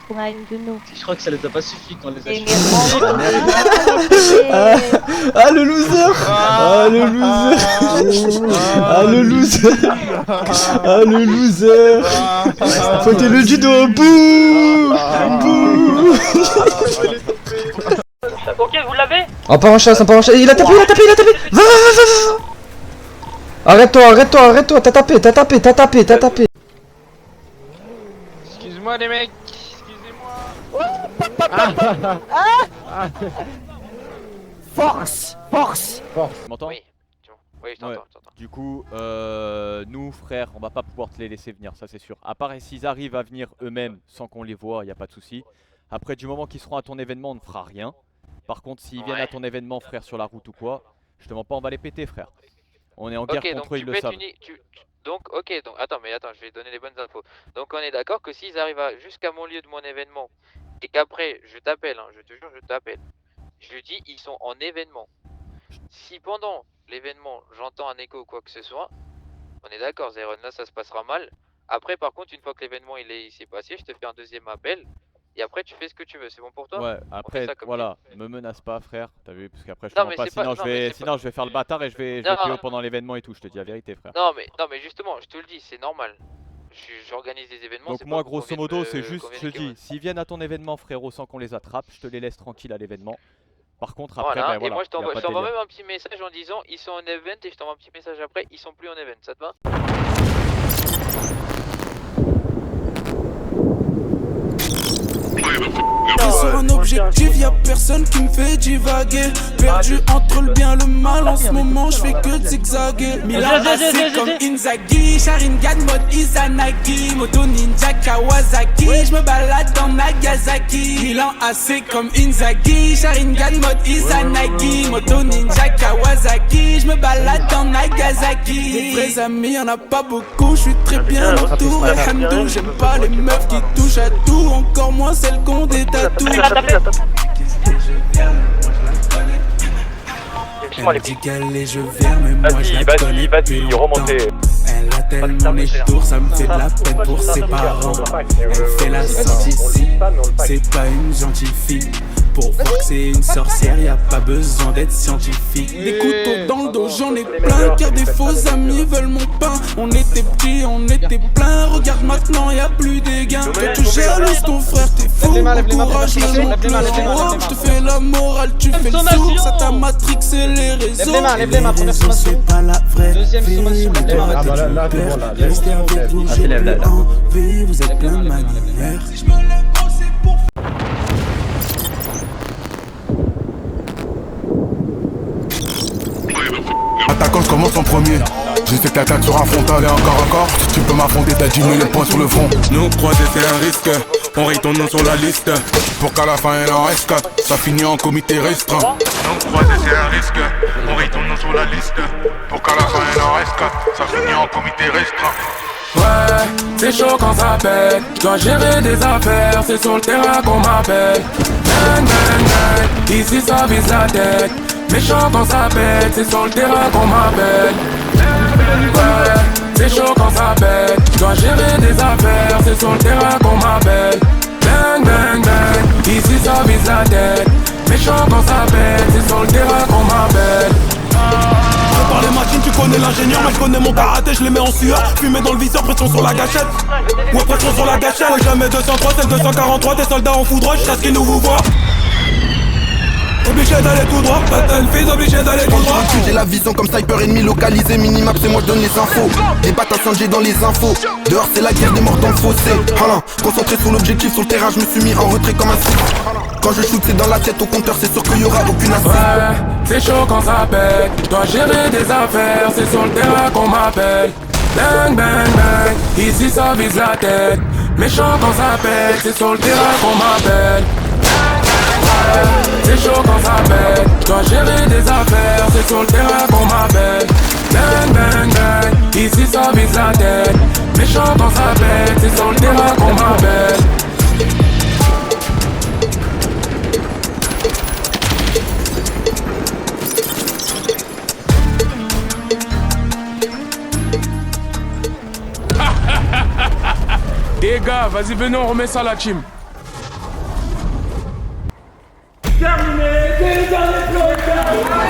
pour un de nous. Je crois que ça les a pas suffi quand on les a tués. Ah le loser. Ah le loser. Ah le loser. Ah le loser. Faut que le judo. Bouh. Bouh. Ok, vous l'avez? On part en chasse, on part en chasse. Il a tapé, il a tapé, il a tapé. Va, va, va, va. Arrête-toi, arrête-toi, arrête-toi. T'as tapé, t'as tapé, t'as tapé, t'as tapé. Excuse-moi les mecs, excusez-moi. Force. Tu m'entends? Oui, oui, je t'entends, Ouais. je t'entends. Du coup, nous frères, on va pas pouvoir te les laisser venir, ça c'est sûr. À part s'ils arrivent à venir eux-mêmes sans qu'on les voit, y a pas de souci. Après, du moment qu'ils seront à ton événement, on ne fera rien. Par contre, s'ils viennent à ton événement, frère, sur la route ou quoi, je te mens pas, on va les péter, frère. On est en guerre contre eux, ils le savent. Donc, ok, donc attends, je vais donner les bonnes infos. Donc, on est d'accord que s'ils arrivent jusqu'à mon lieu de mon événement et qu'après, je t'appelle, hein, je te jure, je t'appelle. Je dis, ils sont en événement. Si pendant l'événement, j'entends un écho ou quoi que ce soit, on est d'accord, Zéron, là, ça se passera mal. Après, par contre, une fois que l'événement il s'est passé, je te fais un deuxième appel. Et après, tu fais ce que tu veux, c'est bon pour toi? Ouais, après, voilà, me menace pas, frère, t'as vu, parce qu'après, je Non, te mens mais pas, c'est pas- sinon, non, mais c'est sinon je vais faire le bâtard et je vais Non. PO pendant l'événement et tout, je te dis la vérité, frère. Non, mais justement, je te le dis, c'est normal. J'organise des événements. Donc c'est moi, pas pour grosso qu'on modo, vienne c'est me- juste, qu'on je vienne te niquer dis, s'ils viennent à ton événement, frérot, sans qu'on les attrape, je te les laisse tranquilles à l'événement. Par contre, après, Voilà, ben voilà, et moi je y a t'envoie pas de délire. même un petit message en disant ils sont en event et je t'envoie un petit message après, ils sont plus en event, ça te va? Sur un objectif, y'a personne qui me fait divaguer. Perdu entre le bien et le mal, en ce moment je fais que zigzaguer. Milan AC comme Inzaghi, Sharingan mode Izanagi, Moto Ninja Kawasaki, je me balade dans Nagasaki. Milan AC comme Inzaghi, Sharingan mode Izanagi, Moto Ninja Kawasaki, je me balade dans Nagasaki. Des vrais amis, y'en a pas beaucoup, je suis très bien entouré. Hamdou, j'aime pas les meufs qui touchent à tout, encore moins celles qui ont des tatous. Elle dit qu'elle est je viens, mais moi je la connais depuis longtemps. Elle a tellement les tours, ça me fait de la peine pour ses parents. Elle fait la sortie ici, c'est pas une gentille fille. Pour voir que c'est une sorcière, y a pas besoin d'être scientifique. Des couteaux dans le dos, j'en ai plein, car des faux amis veulent mon pain. On était petits, on était plein, regarde maintenant, y a plus des gains. Toi tu jalouses ton frère, t'es fou, encourage le monte le haut. Je te fais la morale, tu fais le sourd, ça t'a matrixé les réseaux. Les réseaux c'est pas la vraie vie, mais toi t'es du père. Restez avec vous, j'ai plus envie, vous êtes plein de manières. Attaquant, je commence en premier. J'ai cette attaque sur un frontal et encore à corps. Tu peux m'affronter, t'as 10 000 points sur le front. Nous croiser c'est un risque, on raye ton nom sur la liste. Pour qu'à la fin il en reste 4, ça finit en comité restreint. Nous croiser c'est un risque, on raye ton nom sur la liste. Pour qu'à la fin il en reste 4, ça finit en comité restreint. Ouais, c'est chaud quand ça pète. Je dois gérer des affaires, c'est sur le terrain qu'on m'appelle. Bang, bang, bang, ici ça vise la tête. Méchant quand ça pète, c'est sur le terrain qu'on m'appelle. Ouais, c'est chaud quand ça pète. Je dois gérer des affaires, c'est sur le terrain qu'on m'appelle. Bang, bang, bang, ici ça vise la tête. Méchant quand ça pète, c'est sur le terrain qu'on m'appelle. Par les machines, tu connais l'ingénieur, moi je connais mon karaté, je les mets en sueur. Fumée dans le viseur, pression sur la gâchette. Ouais, pression sur la gâchette. Ouais, jamais 203, c'est le 243, des soldats en foudroie, jusqu'à ce qu'ils nous vous voient. Obligé d'aller tout droit, Battlefield obligé d'aller tout droit. J'ai la vision comme sniper ennemi localisé, minimap c'est moi je donne les infos. Des batailles j'ai dans les infos. Dehors c'est la guerre des morts dans le fossé. Voilà, concentré sur l'objectif, sur le terrain je me suis mis en retrait comme un sou. Quand je shoot c'est dans la tête au compteur, c'est sûr qu'il y aura aucune assise. Ouais, c'est chaud quand ça pète. Je dois gérer des affaires, c'est sur le terrain qu'on m'appelle. Bang bang bang, ici ça vise la tête. Méchant quand ça pète, c'est sur le terrain qu'on m'appelle. C'est chaud quand ça pète. Je dois gérer des affaires, c'est sur le terrain qu'on m'appelle. Bang bang bang, ici ça vise la tête. Méchant quand ça pète, c'est sur le terrain qu'on m'appelle. Les gars, vas-y venez on remet ça la team. terminé. C'est le dernier plan est terminé.